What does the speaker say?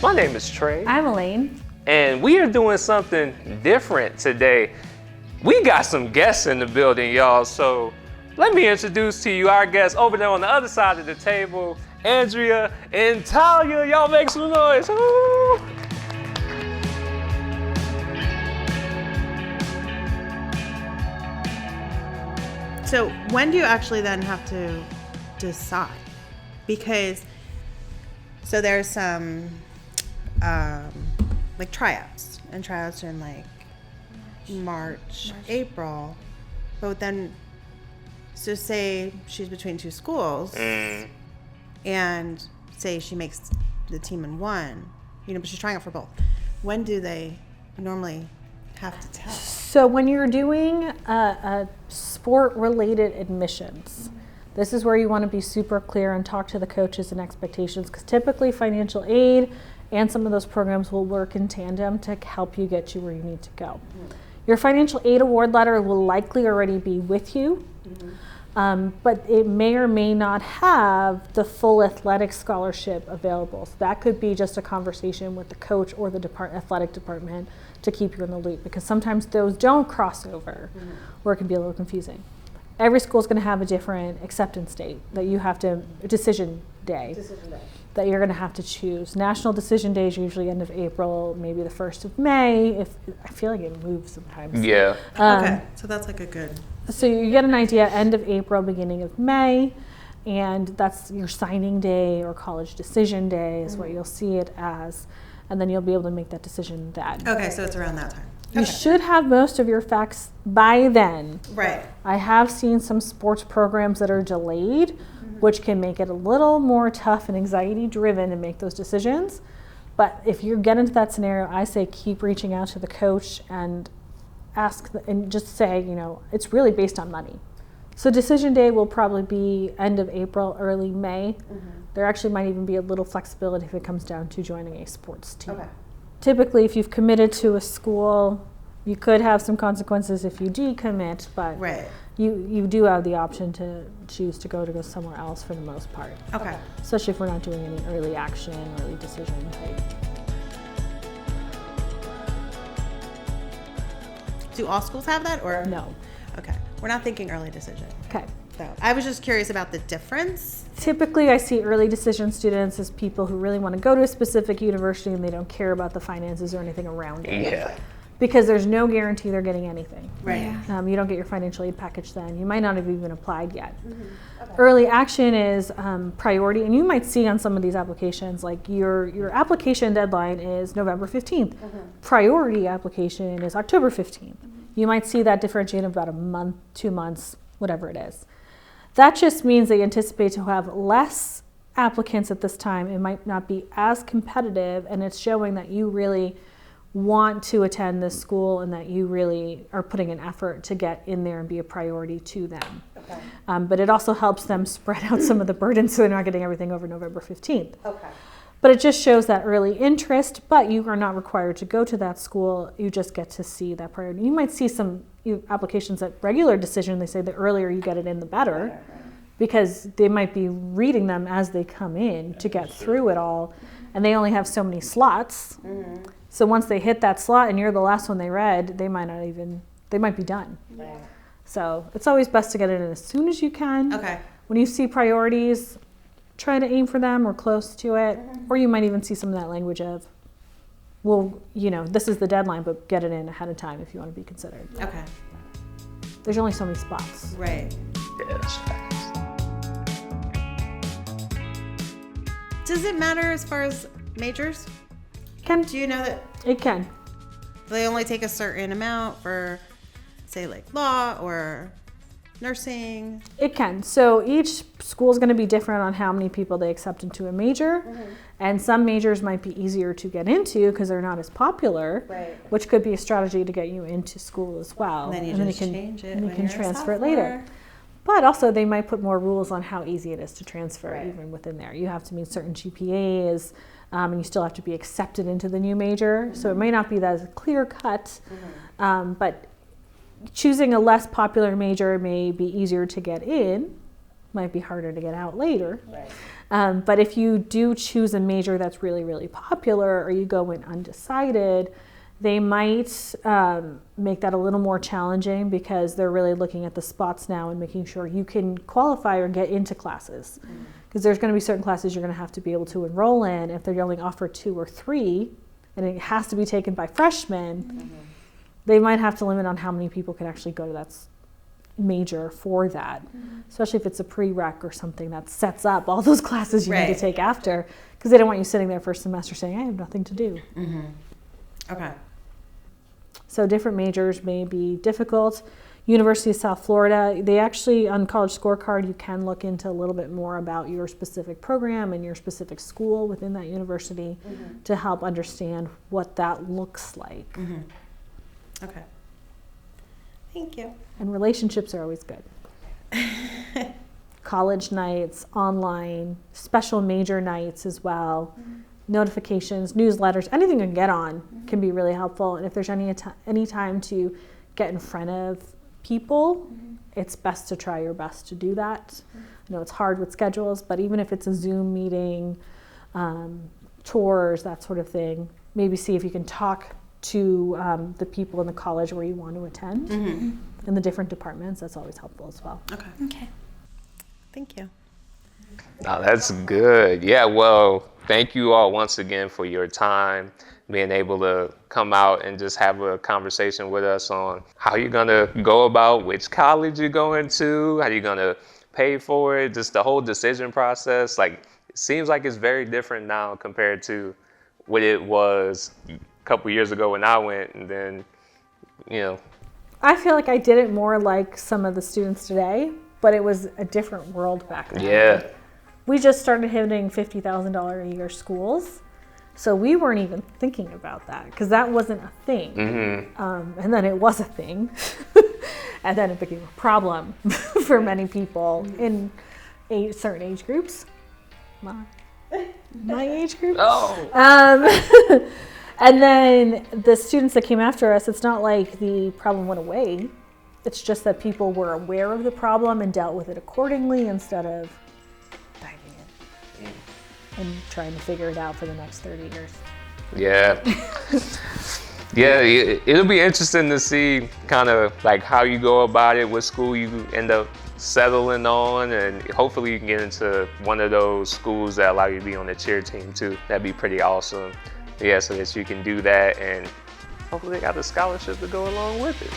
My name is Trey. I'm Elaine. And we are doing something different today. We got some guests in the building, y'all. So let me introduce to you our guests over there on the other side of the table, Andrea and Talia. Y'all make some noise. Woo! So when do you actually then have to decide? Because, so there's some like tryouts, and tryouts are in like March, April. But then, so say she's between two schools and say she makes the team in one, but she's trying out for both. When do they normally have to tell? So when you're doing a sport-related admissions, this is where you want to be super clear and talk to the coaches and expectations, because typically financial aid and some of those programs will work in tandem to help you get you where you need to go. Your financial aid award letter will likely already be with you, but it may or may not have the full athletic scholarship available. So that could be just a conversation with the coach or the athletic department to keep you in the loop, because sometimes those don't cross over, or it can be a little confusing. Every school is going to have a different acceptance date that you have to, decision day that you're going to have to choose. National decision day is usually end of April, maybe the 1st of May. I feel like it moves sometimes. Yeah. Okay, so that's like a good. So you get an idea, end of April, beginning of May, and that's your signing day or college decision day is what you'll see it as, and then you'll be able to make that decision then. Okay, so it's around that time. You should have most of your facts by then. Right. I have seen some sports programs that are delayed, which can make it a little more tough and anxiety driven to make those decisions. But if you get into that scenario, I say keep reaching out to the coach and ask and just say, it's really based on money. So decision day will probably be end of April, early May. There actually might even be a little flexibility if it comes down to joining a sports team. Okay. Typically, if you've committed to a school, you could have some consequences if you decommit, but you do have the option to choose to go somewhere else for the most part. Okay. Especially if we're not doing any early action, early decision type. Do all schools have that, or No? Okay, we're not thinking early decision. Okay. So I was just curious about the difference. Typically, I see early decision students as people who really want to go to a specific university and they don't care about the finances or anything around it. Yeah. Because there's no guarantee they're getting anything. Right. Yeah. You don't get your financial aid package then. You might not have even applied yet. Okay. Early action is priority, and you might see on some of these applications, like your application deadline is November 15th. Priority application is October 15th. You might see that differentiate about a month, 2 months, whatever it is. That just means they anticipate to have less applicants at this time. It might not be as competitive, and it's showing that you really want to attend this school and that you really are putting an effort to get in there and be a priority to them. Okay. But it also helps them spread out some of the burden so they're not getting everything over November 15th. Okay. But it just shows that early interest, but you are not required to go to that school. You just get to see that priority. You might see some applications at regular decision. They say the earlier you get it in, the better, because they might be reading them as they come in to get through it all, and they only have so many slots. So once they hit that slot and you're the last one they read, they might be done. Yeah. So it's always best to get it in as soon as you can. Okay. When you see priorities, try to aim for them or close to it. Or you might even see some of that language of, well, this is the deadline, but get it in ahead of time if you want to be considered. Okay. There's only so many spots. Right. Yeah, that's facts. Does it matter as far as majors? Do you know that it can? They only take a certain amount for, say, like law or nursing? It can. So each school is going to be different on how many people they accept into a major. And some majors might be easier to get into because they're not as popular, which could be a strategy to get you into school as well. And then you can change it. And you can transfer it later. But also they might put more rules on how easy it is to transfer even within there. You have to meet certain GPAs. And you still have to be accepted into the new major. So it may not be that clear cut, but choosing a less popular major may be easier to get in, might be harder to get out later. But if you do choose a major that's really, really popular, or you go in undecided, they might make that a little more challenging because they're really looking at the spots now and making sure you can qualify or get into classes. Because there's going to be certain classes you're going to have to be able to enroll in. If they're only offered 2 or 3, and it has to be taken by freshmen, they might have to limit on how many people can actually go to that major for that, especially if it's a prereq or something that sets up all those classes you need to take after, because they don't want you sitting there first semester saying, I have nothing to do. Okay. So different majors may be difficult. University of South Florida, they actually, on College Scorecard, you can look into a little bit more about your specific program and your specific school within that university to help understand what that looks like. Okay. Thank you. And relationships are always good. College nights, online, special major nights as well. Notifications, newsletters, anything you can get on can be really helpful. And if there's any time to get in front of people, it's best to try your best to do that. I know it's hard with schedules, but even if it's a Zoom meeting, tours, that sort of thing, maybe see if you can talk to the people in the college where you want to attend in the different departments. That's always helpful as well. Okay. Thank you. No, that's good. Yeah, well, thank you all once again for your time, being able to come out and just have a conversation with us on how you're going to go about which college you're going to, how you're going to pay for it, just the whole decision process. Like, it seems like it's very different now compared to what it was a couple years ago when I went, and then, I feel like I did it more like some of the students today, but it was a different world back then. Yeah. We just started hitting $50,000 a year schools, so we weren't even thinking about that because that wasn't a thing. And then it was a thing, and then it became a problem for many people in certain age groups. My age group. And then the students that came after us, it's not like the problem went away. It's just that people were aware of the problem and dealt with it accordingly instead of diving in and trying to figure it out for the next 30 years. Yeah. It'll be interesting to see kind of like how you go about it, what school you end up settling on, and hopefully you can get into one of those schools that allow you to be on the cheer team too. That'd be pretty awesome. Yeah, so that you can do that, and hopefully they got the scholarship to go along with it.